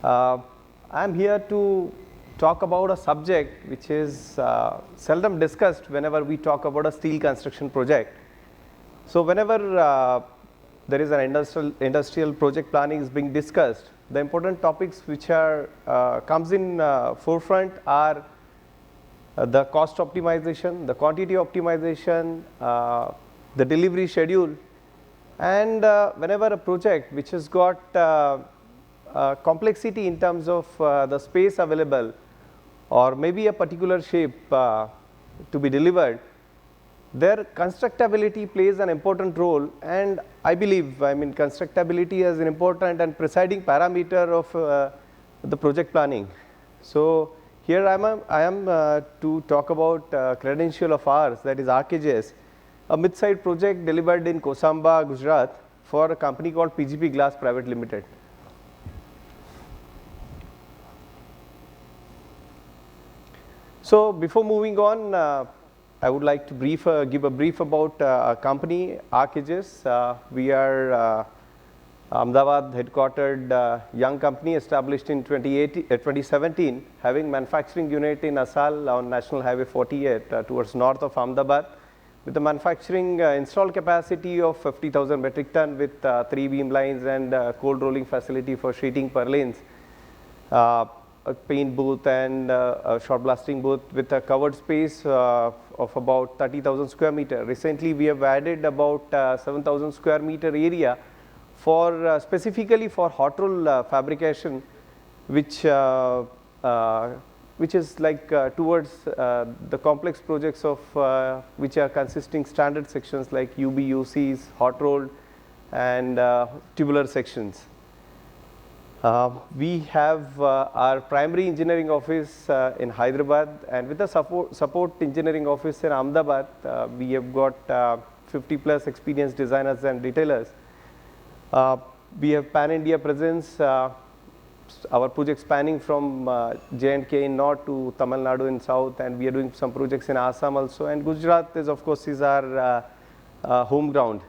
Uh, I am here to talk about a subject which is seldom discussed whenever we talk about a steel construction project. So whenever there is an industrial project planning is being discussed, the important topics which are comes in forefront are the cost optimization, the quantity optimization, the delivery schedule, and whenever a project which has got complexity in terms of the space available or maybe a particular shape to be delivered, their constructability plays an important role, and I believe, constructability is an important and presiding parameter of the project planning. So here I am to talk about credential of ours, that is Arcedges, a mid-sized project delivered in Kosamba, Gujarat for a company called PGP Glass Private Limited. So before moving on, I would like to give a brief about our company, Arcedges. We are Ahmedabad headquartered young company established in 2017, having manufacturing unit in Asal on National Highway 48 towards north of Ahmedabad, with a manufacturing installed capacity of 50,000 metric ton with 3 beam lines and cold rolling facility for sheeting purlins, a paint booth and a shot blasting booth with a covered space of about 30,000 square meter. Recently we have added about 7,000 square meter area for specifically for hot roll fabrication, which is like towards the complex projects of which are consisting standard sections like UBUCs, hot rolled and tubular sections. We have our primary engineering office in Hyderabad, and with a support engineering office in Ahmedabad, we have got 50 plus experienced designers and retailers. We have pan-India presence, our projects spanning from J&K in north to Tamil Nadu in south, and we are doing some projects in Assam also, and Gujarat is of course is our home ground.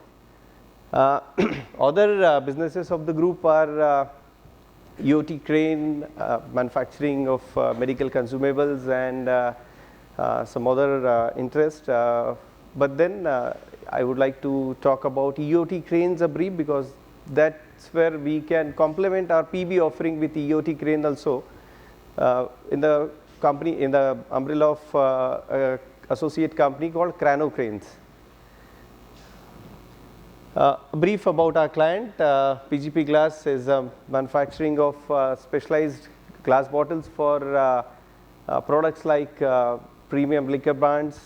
Other businesses of the group are EOT crane, manufacturing of medical consumables and some other interest. But then I would like to talk about EOT cranes a brief, because that's where we can complement our PB offering with EOT crane also in the company, in the umbrella of associate company called Crano Cranes. A brief about our client. PGP Glass is manufacturing of specialized glass bottles for products like premium liquor brands,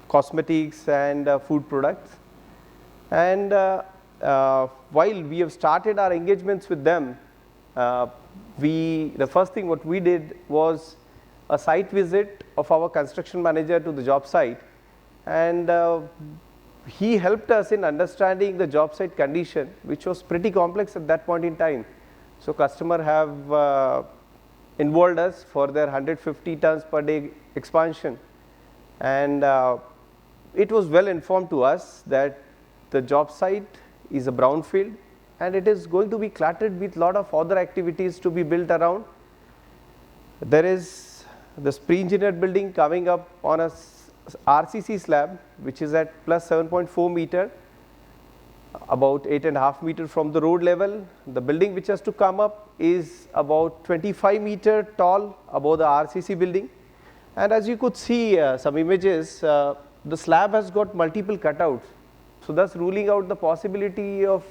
cosmetics and food products. And while we have started our engagements with them, the first thing what we did was a site visit of our construction manager to the job site, and he helped us in understanding the job site condition, which was pretty complex at that point in time. So customer have involved us for their 150 tons per day expansion, and it was well informed to us that the job site is a brownfield and it is going to be cluttered with lot of other activities to be built around. There is this pre-engineered building coming up on a RCC slab, which is at plus 7.4 meter, about 8.5 meter from the road level. The building which has to come up is about 25 meter tall above the RCC building, and as you could see some images, the slab has got multiple cutouts, so thus ruling out the possibility of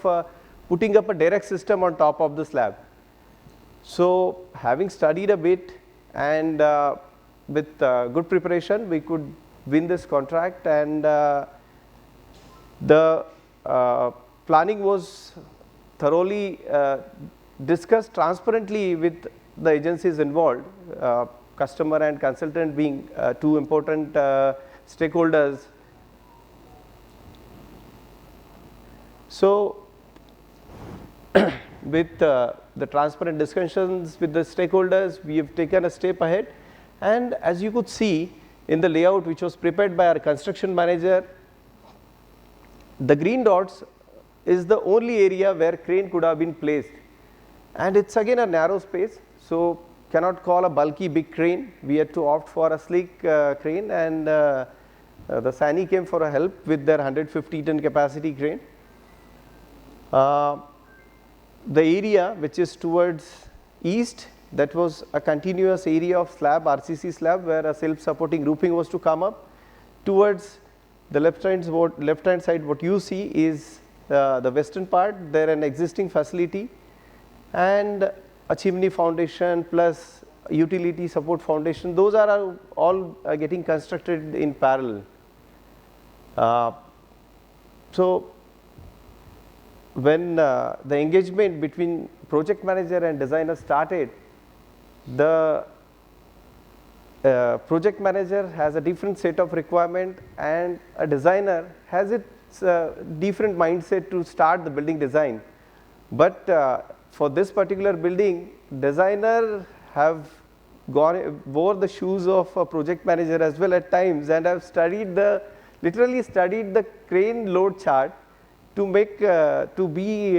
putting up a direct system on top of the slab. So having studied a bit and with good preparation, we could win this contract, and the planning was thoroughly discussed transparently with the agencies involved, customer and consultant being two important stakeholders. So with the transparent discussions with the stakeholders, we have taken a step ahead, and as you could see in the layout which was prepared by our construction manager, the green dots is the only area where crane could have been placed. and it's again a narrow space, so cannot call a bulky big crane. We had to opt for a sleek crane, and the SANY came for a help with their 150 ton capacity crane. The area which is towards east, that was a continuous area of slab, RCC slab, where a self-supporting roofing was to come up. Towards the left hand side, what you see is the western part, there an existing facility and a chimney foundation plus utility support foundation. Those are all getting constructed in parallel. So when the engagement between project manager and designer started, the project manager has a different set of requirement and a designer has its different mindset to start the building design. But for this particular building, designer have wore the shoes of a project manager as well at times, and have literally studied the crane load chart to make to be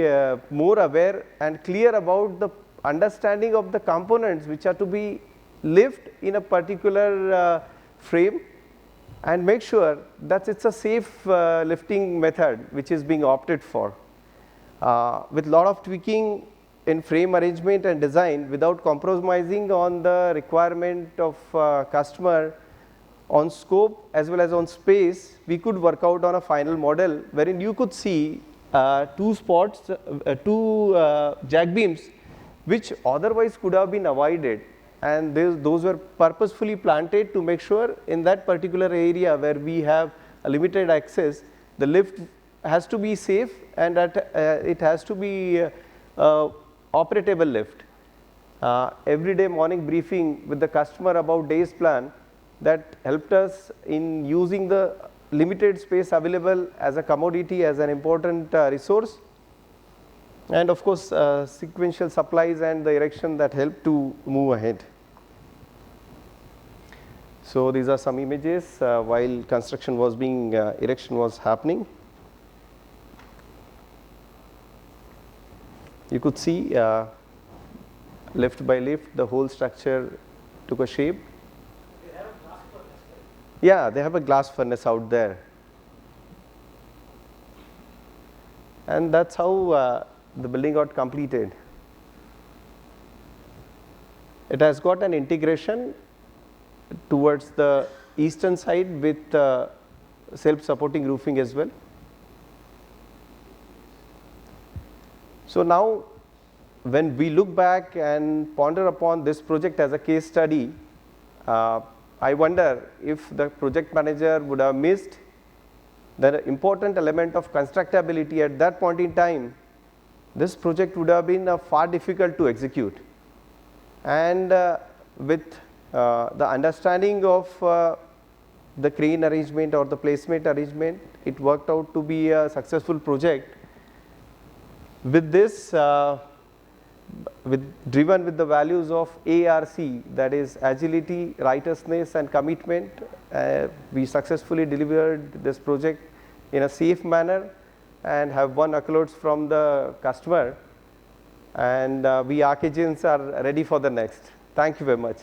more aware and clear about the understanding of the components which are to be lift in a particular frame, and make sure that it's a safe lifting method which is being opted for, with lot of tweaking in frame arrangement and design without compromising on the requirement of customer on scope as well as on space. We could work out on a final model wherein you could see two jack beams which otherwise could have been avoided, and those were purposefully planted to make sure in that particular area where we have a limited access, the lift has to be safe and it has to be operatable lift. Everyday morning briefing with the customer about day's plan, that helped us in using the limited space available as a commodity, as an important resource, and of course sequential supplies and the erection that helped to move ahead. So these are some images while construction was being erection was happening. You could see lift by lift the whole structure took a shape. They have a glass furnace, right? Yeah, they have a glass furnace out there, and that's how the building got completed. It has got an integration towards the eastern side with self-supporting roofing as well. So now when we look back and ponder upon this project as a case study, I wonder if the project manager would have missed the important element of constructability at that point in time, this project would have been far difficult to execute. And with the understanding of the crane arrangement or the placement arrangement, it worked out to be a successful project. With this, driven with the values of ARC, that is agility, righteousness and commitment, we successfully delivered this project in a safe manner and have won accolades from the customer, and we Arcedges are ready for the next. Thank you very much.